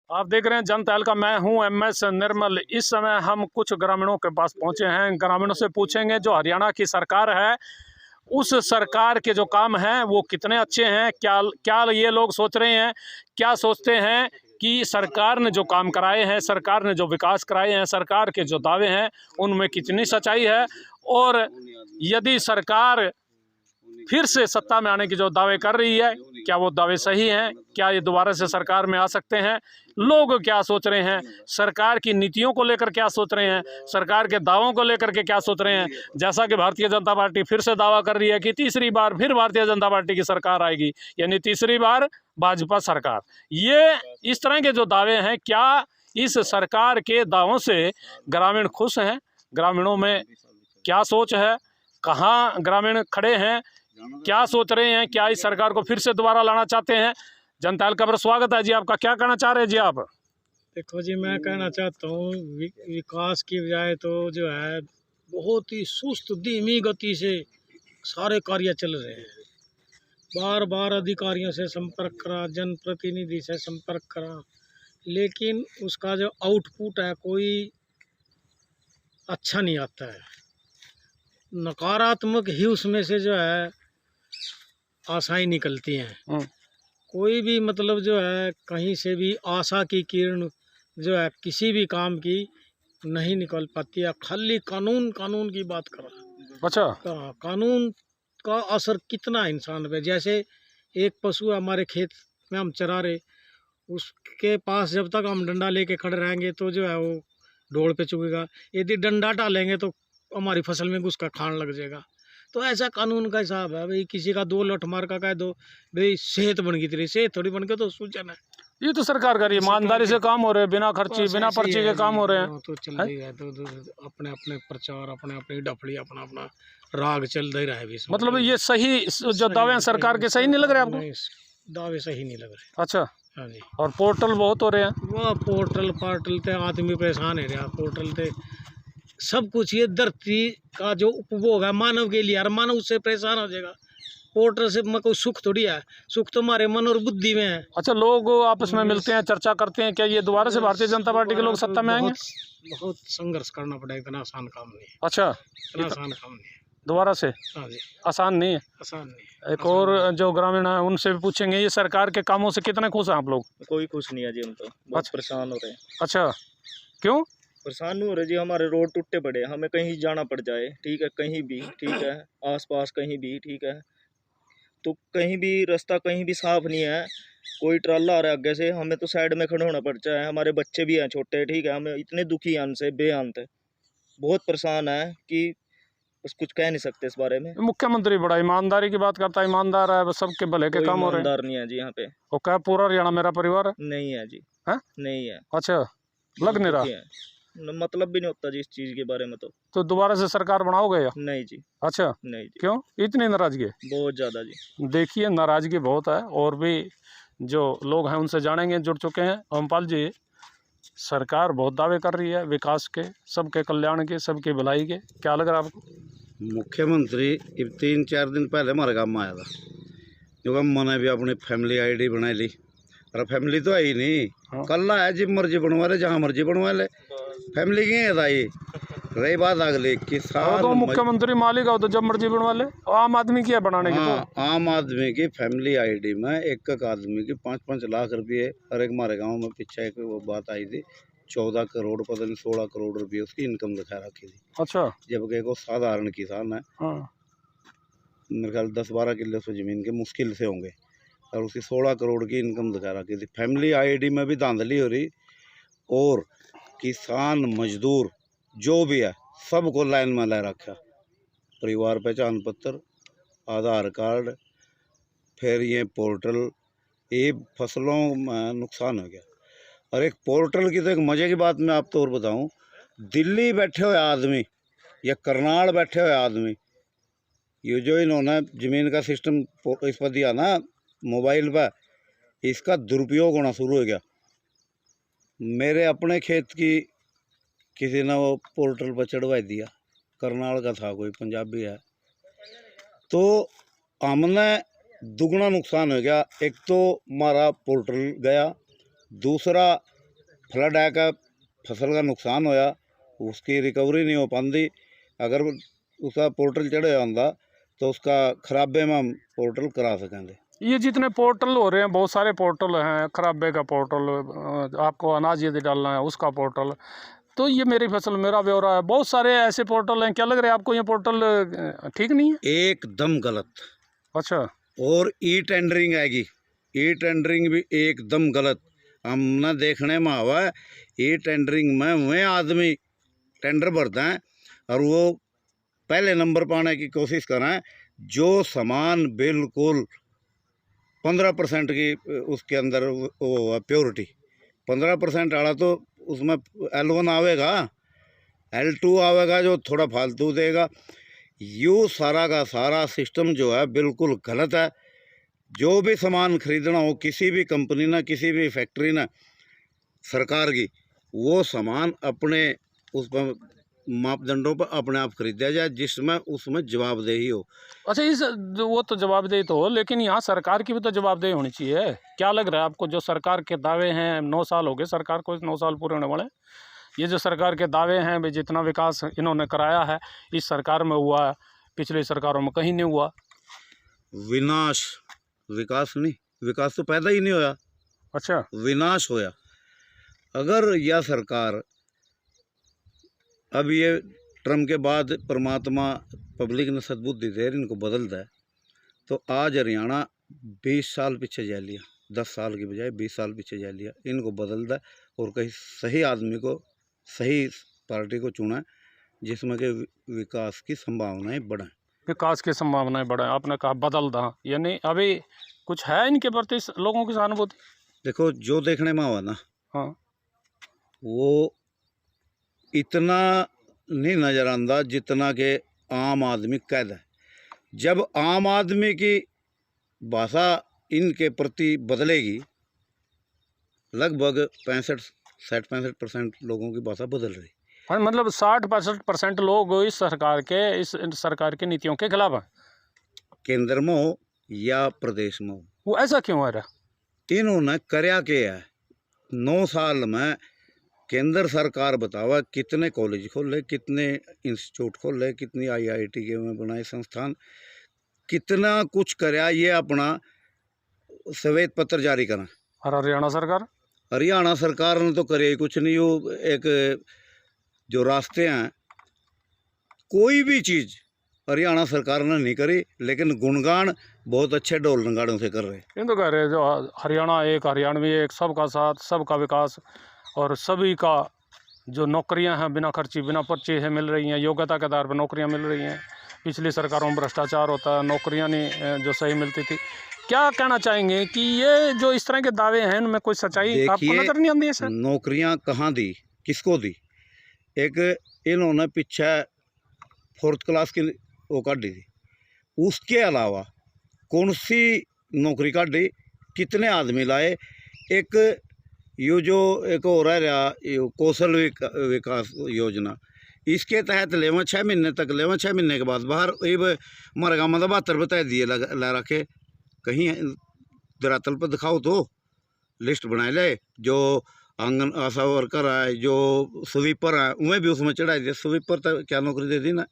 आप देख रहे हैं जनता दल का, मैं हूं एमएस निर्मल। इस समय हम कुछ ग्रामीणों के पास पहुंचे हैं। ग्रामीणों से पूछेंगे जो हरियाणा की सरकार है, उस सरकार के जो काम हैं वो कितने अच्छे हैं, क्या क्या ये लोग सोच रहे हैं, क्या सोचते हैं कि सरकार ने जो काम कराए हैं, सरकार ने जो विकास कराए हैं, सरकार के जो दावे हैं उनमें कितनी सच्चाई है, और यदि सरकार फिर से सत्ता में आने की जो दावे कर रही है, क्या वो दावे सही हैं, क्या ये दोबारा से सरकार में आ सकते हैं, लोग क्या सोच रहे हैं, सरकार की नीतियों को लेकर क्या सोच रहे हैं, सरकार के दावों को लेकर के क्या सोच रहे हैं। जैसा कि भारतीय जनता पार्टी फिर से दावा कर रही है कि तीसरी बार फिर भारतीय जनता पार्टी की सरकार आएगी, यानी तीसरी बार भाजपा सरकार। ये इस तरह के जो दावे हैं, क्या इस सरकार के दावों से ग्रामीण खुश हैं? ग्रामीणों में क्या सोच है, कहाँ ग्रामीण खड़े हैं, क्या सोच रहे हैं, क्या इस सरकार को फिर से दोबारा लाना चाहते हैं? जनता दल का पर स्वागत है जी। आपका क्या कहना चाह रहे हैं जी आप? देखो जी, मैं कहना चाहता हूँ विकास की बजाय तो जो है बहुत ही सुस्त धीमी गति से सारे कार्य चल रहे हैं। बार बार अधिकारियों से संपर्क करा, जनप्रतिनिधि से संपर्क करा, लेकिन उसका जो आउटपुट है कोई अच्छा नहीं आता है। नकारात्मक ही उसमें से जो है आशाएं निकलती हैं। कोई भी मतलब जो है कहीं से भी आशा की किरण जो है किसी भी काम की नहीं निकल पाती है। खाली कानून कानून की बात कर रहा। अच्छा, कानून का असर कितना इंसान पे, जैसे एक पशु हमारे खेत में हम चरा रहे, उसके पास जब तक हम डंडा लेके खड़े रहेंगे तो जो है वो ढोल पे चुगेगा। यदि डंडा डालेंगे तो हमारी फसल में घुस कर खान लग जाएगा। तो ऐसा कानून का हिसाब है भाई। किसी का दो लठ मार का कह दो भाई सेहत बन गई तेरी, सेहत थोड़ी बन के तो सूचना है। ये तो सरकार कर रही है, ईमानदारी से काम हो रहे हैं, बिना खर्ची बिना पर्ची के काम हो रहे हैं। तो चल रही है तो अपने अपने प्रचार, अपने अपनी डफड़ी, अपना अपना राग चल रहा है। मतलब ये सही जो दावे हैं सरकार के सही नहीं लग रहे आपको? दावे सही नहीं लग रहे। अच्छा, हाँ जी। और पोर्टल बहुत हो रहे हैं। वह पोर्टल पार्टल ते आदमी परेशान है रहा। पोर्टल ते सब कुछ, ये धरती का जो उपभोग है मानव के लिए, हर मानव उससे परेशान हो जाएगा। पोर्टल से कोई सुख थोड़ी है, सुख तो हमारे मन और बुद्धि में है। अच्छा, लोग आपस में मिलते हैं, चर्चा करते हैं, क्या ये दोबारा से भारतीय जनता पार्टी के लोग सत्ता में आएंगे? बहुत संघर्ष करना पड़ेगा, इतना आसान काम नहीं है। अच्छा, इतना आसान काम नहीं है दोबारा से हाँ जी। आसान नहीं है। आसान नहीं है। एक और जो ग्रामीण है उनसे भी पूछेंगे, ये सरकार के कामों से कितने खुश हैं आप लोग? कोई खुश नहीं है जी, हम तो बहुत परेशान हो रहे हैं। अच्छा, क्यों परेशान हो रहे जी, हमारे रोड टूटे पड़े, हमें कहीं जाना पड़ जाए, ठीक है, कहीं भी ठीक है, आसपास कहीं भी ठीक है, तो कहीं भी रास्ता कहीं भी साफ नहीं है। कोई ट्राला आ रहा है आगे से, हमें तो साइड में खड़ा होना पड़ता है। हमारे बच्चे भी हैं छोटे, ठीक है, हमें इतने दुखी हैं उनसे बेअंत, बहुत परेशान है कि बस कुछ कह नहीं सकते इस बारे में। मुख्यमंत्री बड़ा ईमानदारी की बात करता है, ईमानदार है, बस सबके भले के काम हो रहे हैं। ईमानदार नहीं है जी यहाँ पे। वो क्या पूरा हरियाणा मेरा परिवार है? नहीं है जी। है? नहीं है। अच्छा, लग नहीं रहा। मतलब भी नहीं होता जी इस चीज के बारे में। तो दोबारा से सरकार बनाओगे या? नहीं जी। अच्छा, नहीं जी। क्यों इतनी नाराजगी? बहुत ज्यादा जी। देखिए, नाराजगी बहुत है, और भी जो लोग हैं उनसे जानेंगे, जुड़ चुके हैं। ओमपाल जी, सरकार बहुत दावे कर रही है विकास के, सबके कल्याण के, सबके भलाई के, क्या लग रहा है आपको? मुख्यमंत्री 3-4 दिन पहले हमारे गाँव में आया था, क्योंकि मैंने भी अपनी फैमिली आईडी बना ली। अरे फैमिली तो है ही नहीं। हाँ। कल आया, जिब मर्जी बनवा ले, जहाँ मर्जी बनवा ले, फैमिली की है ये। रही बात अगली किसान, तो मुख्यमंत्री मालिक हो तो जब मर्जी बनवा ले, आम आदमी की है बनाने की। तो आम आदमी की फैमिली आईडी में एक आदमी की 5-5 लाख रुपये। और एक हमारे गाँव में पीछे एक वो बात आई थी, 14 करोड़ पता नहीं 16 करोड़ रुपये उसकी इनकम दिखा रखी थी। अच्छा, जबकि वो साधारण किसान है। हाँ। मेरे ख्याल 10-12 किलो से ज़मीन के मुश्किल से होंगे, और उसकी 16 करोड़ की इनकम दिखा रखी थी। फैमिली आईडी में भी धांधली हो रही, और किसान मजदूर जो भी है सबको लाइन में ला रखा। परिवार पहचान पत्र, आधार कार्ड, फिर ये पोर्टल, ये फसलों में नुकसान हो गया। और एक पोर्टल की तो एक मज़े की बात मैं आपको और बताऊं, दिल्ली बैठे हुए आदमी या करनाल बैठे हुए आदमी, ये जो इन्होंने ज़मीन का सिस्टम इस पर दिया ना मोबाइल पर, इसका दुरुपयोग होना शुरू हो गया। मेरे अपने खेत की किसी ने वो पोर्टल पर चढ़वा दिया, करनाल का था, कोई पंजाबी है, तो हमने दुगना नुकसान हो गया। एक तो हमारा पोर्टल गया, दूसरा फ्लड आया फसल का नुकसान होया उसकी रिकवरी नहीं हो पाती। अगर उसका पोर्टल चढ़े होंदा तो उसका खराबे में हम पोर्टल करा सकेंगे। ये जितने पोर्टल हो रहे हैं, बहुत सारे पोर्टल हैं, खराबे का पोर्टल, आपको अनाज यदि डालना है उसका पोर्टल, तो ये मेरी फसल मेरा ब्यौरा है, बहुत सारे ऐसे पोर्टल हैं। क्या लग रहा है आपको ये पोर्टल ठीक नहीं है? एकदम गलत। अच्छा। और ई टेंडरिंग आएगी, ई टेंडरिंग भी एकदम गलत। हमने देखने में आवा है ई टेंडरिंग में वह आदमी टेंडर भरते हैं और वो पहले नंबर पाने की कोशिश करें जो सामान बिल्कुल 15% की उसके अंदर वो प्योरिटी 15% वाला तो उसमें L1 आवेगा, L2 आवेगा जो थोड़ा फालतू देगा। यू सारा का सारा सिस्टम जो है बिल्कुल गलत है। जो भी सामान खरीदना हो किसी भी कंपनी ना, किसी भी फैक्ट्री ना, सरकार की, वो सामान अपने उस पर मापदंडों पर अपने आप खरीदा जाए जिसमें उसमें जवाबदेही हो। अच्छा, इस वो तो जवाबदेही तो हो, लेकिन यहाँ सरकार की भी तो जवाबदेही होनी चाहिए। क्या लग रहा है आपको जो सरकार के दावे हैं, 9 साल हो गए सरकार को, 9 साल पूरे होने वाले, ये जो सरकार के दावे हैं भाई जितना विकास इन्होंने कराया है इस सरकार में हुआ है, पिछली सरकारों में कहीं नहीं हुआ। विनाश, विकास नहीं, विकास तो पैदा ही नहीं होया। अच्छा। विनाश होया। अगर यह सरकार अब ये ट्रम्प के बाद परमात्मा पब्लिक ने सद्बुद्धि दे इनको बदलता है तो आज हरियाणा 20 साल पीछे जा लिया, 10 साल की बजाय 20 साल पीछे जा लिया। इनको बदलता है और कहीं सही आदमी को, सही पार्टी को चुना जिसमें कि विकास की संभावनाएं बढ़ें। विकास की संभावनाएं बढ़े, आपने कहा बदल दा, यानी अभी कुछ है इनके प्रति लोगों की सहानुभूति? देखो जो देखने में हुआ ना, हाँ, वो इतना नहीं नज़र आंदा जितना कि आम आदमी कहता है। जब आम आदमी की भाषा इनके प्रति बदलेगी, लगभग 65% लोगों की भाषा बदल रही। हाँ, मतलब 60-65% लोग इस सरकार के नीतियों के खिलाफ हैं, केंद्र में हो या प्रदेश में हो। वो ऐसा क्यों है रहा? इन्होंने कर्या के है 9 साल में केंद्र सरकार बतावा कितने कॉलेज खोले, कितने इंस्टीट्यूट खोले, कितनी IIT के में बनाए संस्थान, कितना कुछ कर्या। ये अपना श्वेत पत्र जारी करा। और हरियाणा सरकार ने तो करे ही कुछ नहीं। वो एक जो रास्ते हैं, कोई भी चीज़ हरियाणा सरकार ने नहीं करी, लेकिन गुणगान बहुत अच्छे ढोल नगाड़ों से कर रहे। इन तो कह रहे जो हरियाणा एक, हरियाणवी एक, सबका साथ, सबका विकास, और सभी का जो नौकरियां हैं बिना खर्ची बिना पर्ची है मिल रही हैं, योग्यता के आधार पर नौकरियां मिल रही हैं। पिछली सरकारों में भ्रष्टाचार होता है, नौकरियां नहीं जो सही मिलती थी। क्या कहना चाहेंगे कि ये जो इस तरह के दावे हैं इनमें कोई सच्चाई आपको नजर नहीं आती है सर? नौकरियां कहाँ दी, किसको दी? एक इन्होंने पीछे 4th क्लास की वो काटी थी, उसके अलावा कौन सी नौकरी काटी, कितने आदमी लाए? एक ये जो एक हो रहा कौशल विकास योजना, इसके तहत लेवा 6 महीने तक, लेवा 6 महीने के बाद बाहर। हमारे गाँव में 72 बता दिए ला रखे, कहीं धरातल पर दिखाओ तो लिस्ट बनाए ले। जो आंगन आशा वर्कर है, जो स्वीपर है, उन्हें भी उसमें चढ़ाई दिया। स्वीपर तो क्या नौकरी दे दी ना,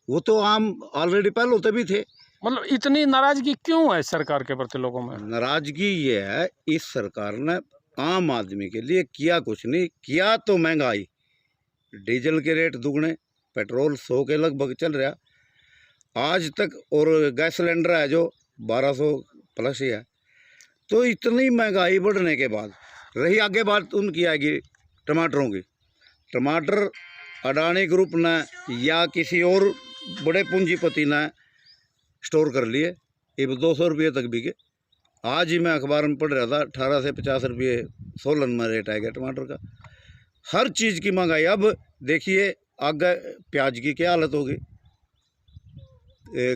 वो तो आम ऑलरेडी पहले होते भी थे। मतलब इतनी नाराजगी क्यों है सरकार के प्रति लोगों में? नाराजगी ये है, इस सरकार ने आम आदमी के लिए किया कुछ नहीं किया। तो महंगाई, डीजल के रेट दुगने, पेट्रोल 100 के लगभग चल रहा आज तक, और गैस सिलेंडर है जो 1200 प्लस ही है। तो इतनी महंगाई बढ़ने के बाद रही आगे बात उनकी आएगी टमाटरों की। टमाटर अडानी ग्रुप ने या किसी और बड़े पूंजीपति ने स्टोर कर लिए, ये 200 रुपये तक बिके। आज ही मैं अखबार में पढ़ रहा था 18 से 50 रुपये सोलन में रेट आएगा टमाटर का। हर चीज़ की महंगाई। अब देखिए आगे प्याज की क्या हालत होगी,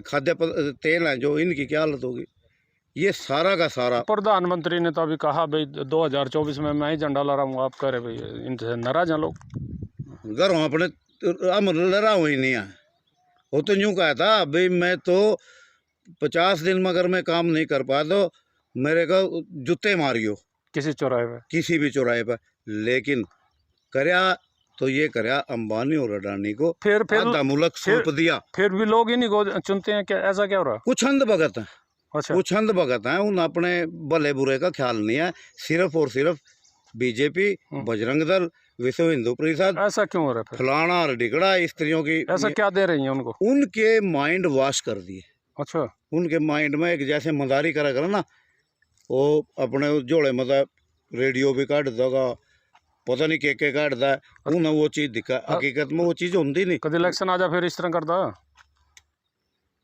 खाद्य तेल है जो, इनकी क्या हालत होगी। ये सारा का सारा। प्रधानमंत्री ने तो अभी कहा भाई 2024 में मैं ही झंडा लड़ा हूँ, आप कह रहे भाई इनसे नाराज हैं लोग। घर अपने हम लड़ा हुई नहीं है। वो तो यूँ कहा था भाई मैं तो 50 दिन में अगर मैं काम नहीं कर पाया तो मेरे को जूते मारियो किसी चौराहे पे, किसी भी चौराहे पर। लेकिन करया तो ये करया अंबानी और अडानी को, फिर आधा मुल्क सौंप दिया। फिर भी लोग इन्हीं को चुनते हैं, क्या ऐसा क्या हो रहा है? कुछ अंध भगत हैं, अच्छा, कुछ अंध भगत हैं, उन अपने भले बुरे का ख्याल नहीं है, सिर्फ और सिर्फ बीजेपी, बजरंग दल, विश्व हिंदू परिषद, ऐसा क्यों हो रहा है फिर? फलाना और ढिकड़ा स्त्रियों की ऐसा क्या दे रही हैं उनको? उनके माइंड वॉश कर दिए। अच्छा, उनके माइंड में एक जैसे मदारी करा करा ना, वो अपने जोड़े मतलब रेडियो भी काट देगा, पता नहीं के काटता है, उन्हें वो चीज़ दिखा, हकीकत में वो चीज़ होती नहीं। कभी इलेक्शन आ जा फिर इस तरह करता,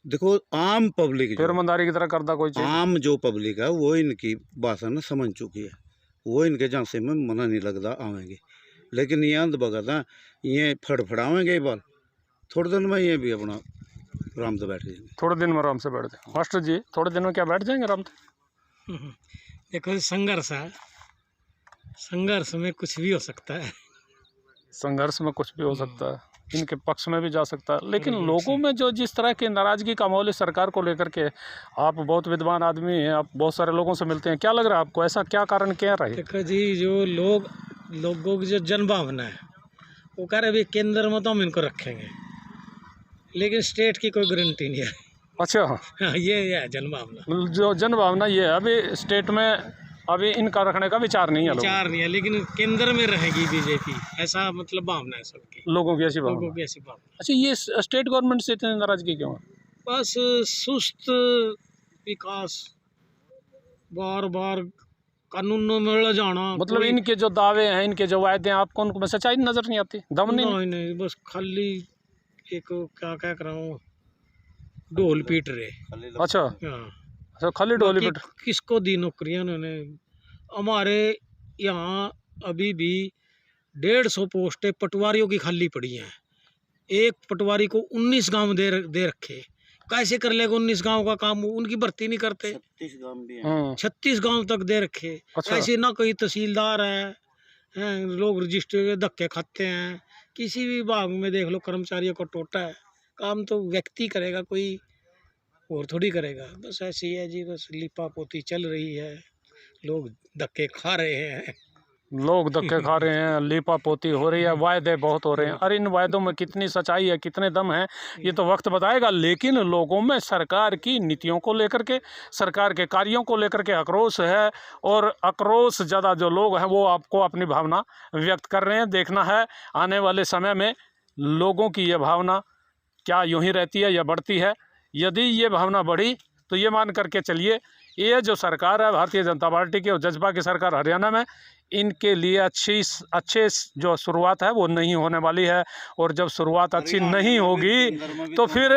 देखो आम पब्लिक फिर ईमानदारी की तरह करता कोई चीज? आम जो पब्लिक है वो इनकी भाषा ना समझ चुकी है, वो इनके झांसे में मना नहीं लगता आवेंगे, लेकिन ये अंध भगत हैं, ये फड़फड़ावेंगे ये बाल, थोड़े दिन में ये भी अपना आराम से बैठ जाएंगे। थोड़े दिन में आराम से बैठ जाए मास्टर जी, थोड़े दिन में क्या बैठ जाएंगे आराम से? देखो संघर्ष है, संघर्ष में कुछ भी हो सकता है। संघर्ष में कुछ भी हो सकता है, इनके पक्ष में भी जा सकता है, लेकिन लोगों में जो जिस तरह की नाराजगी का माहौल है सरकार को लेकर के, आप बहुत विद्वान आदमी हैं, आप बहुत सारे लोगों से मिलते हैं, क्या लग रहा है आपको, ऐसा क्या कारण क्या रहे? देखो जी, जो लोगों की जो जन भावना है वो कह रहे भाई केंद्र में तो हम इनको रखेंगे, लेकिन स्टेट की कोई गारंटी नहीं है। अच्छा, हाँ, ये है जन भावना। जो जन भावना ये है, अभी स्टेट में अभी इनका रखने का विचार नहीं है, विचार नहीं है, लेकिन केंद्र में रहेगी बीजेपी, ऐसा मतलब भावना है सबकी, लोगों की ऐसी भावना। लोगों की ऐसी भावना। अच्छा, ये स्टेट गवर्नमेंट से इतनी नाराजगी क्यों है? बस सुस्त विकास, बार बार कानूनों में उलझ जाना, मतलब इनके जो दावे हैं, इनके जो वायदे हैं, आपको उनको में सच्चाई नजर नहीं आती, दम नहीं? नहीं नहीं, बस खाली एक क्या कह रहा हूँ, ढोल पीट रहे। अच्छा, हाँ, अच्छा, खाली डोली बाकी किसको दी नौकरियां उन्होंने? हमारे यहाँ अभी भी 150 पोस्टें पटवारियों की खाली पड़ी हैं। एक पटवारी को 19 गांव दे रखे, कैसे कर लेगा 19 गांव का काम? उनकी भर्ती नहीं करते। 36 गांव तक दे रखे। अच्छा। ऐसे ना कोई तहसीलदार है, लोग रजिस्टर के धक्के खाते हैं। किसी भी विभाग में देख लो, कर्मचारियों का टोटा है, काम तो व्यक्ति करेगा, कोई और थोड़ी करेगा। बस ऐसे ही है जी, बस लिपा पोती चल रही है, लोग धक्के खा रहे हैं। लोग धक्के खा रहे हैं, लीपा पोती हो रही है, वायदे बहुत हो रहे हैं। अरे इन वायदों में कितनी सच्चाई है, कितने दम है, ये तो वक्त बताएगा। लेकिन लोगों में सरकार की नीतियों को लेकर के, सरकार के कार्यों को लेकर के आक्रोश है, और आक्रोश ज़्यादा जो लोग हैं वो आपको अपनी भावना व्यक्त कर रहे हैं। देखना है आने वाले समय में लोगों की ये भावना क्या यूं ही रहती है या बढ़ती है। यदि ये भावना बढ़ी तो ये मान करके चलिए, ये जो सरकार है भारतीय जनता पार्टी की और जज्बा की सरकार हरियाणा में, इनके लिए अच्छे जो शुरुआत है वो नहीं होने वाली है। और जब शुरुआत अच्छी नहीं होगी तो फिर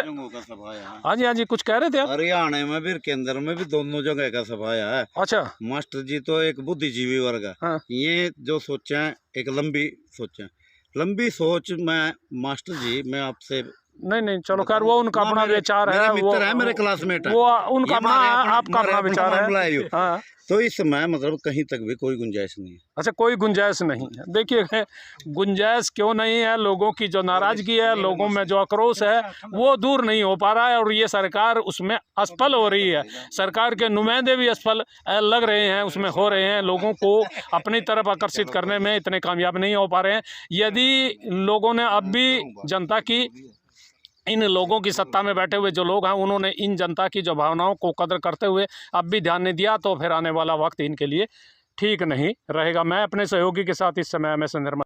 हाँ जी कुछ कह रहे थे आप? हरियाणा में भी केंद्र में भी दोनों जगह का सफाया है। अच्छा, मास्टर जी तो एक बुद्धिजीवी वर्ग है। हाँ। ये जो सोचा है एक लंबी सोचा, लंबी सोच में मास्टर जी मैं आपसे नहीं चलो खैर, वो उनका अपना विचार है, मेरे मित्र है, मेरे क्लासमेट है, वो उनका अपना, आपका अपना विचार है। हाँ, तो इस समय मतलब कहीं तक भी कोई गुंजाइश नहीं है। अच्छा, कोई गुंजाइश नहीं है। देखिए, गुंजाइश क्यों नहीं है? लोगों की जो नाराजगी है, लोगों में जो आक्रोश है, वो दूर नहीं हो पा रहा है, और ये सरकार उसमें असफल हो रही है। सरकार के नुमाइंदे भी असफल लग रहे हैं, उसमें हो रहे हैं, लोगों को अपनी तरफ आकर्षित करने में इतने कामयाब नहीं हो पा रहे हैं। यदि लोगों ने अब भी जनता की, इन लोगों की सत्ता में बैठे हुए जो लोग हैं, उन्होंने इन जनता की जो भावनाओं को कदर करते हुए अब भी ध्यान नहीं दिया, तो फिर आने वाला वक्त इनके लिए ठीक नहीं रहेगा। मैं अपने सहयोगी के साथ इस समय MS निर्मल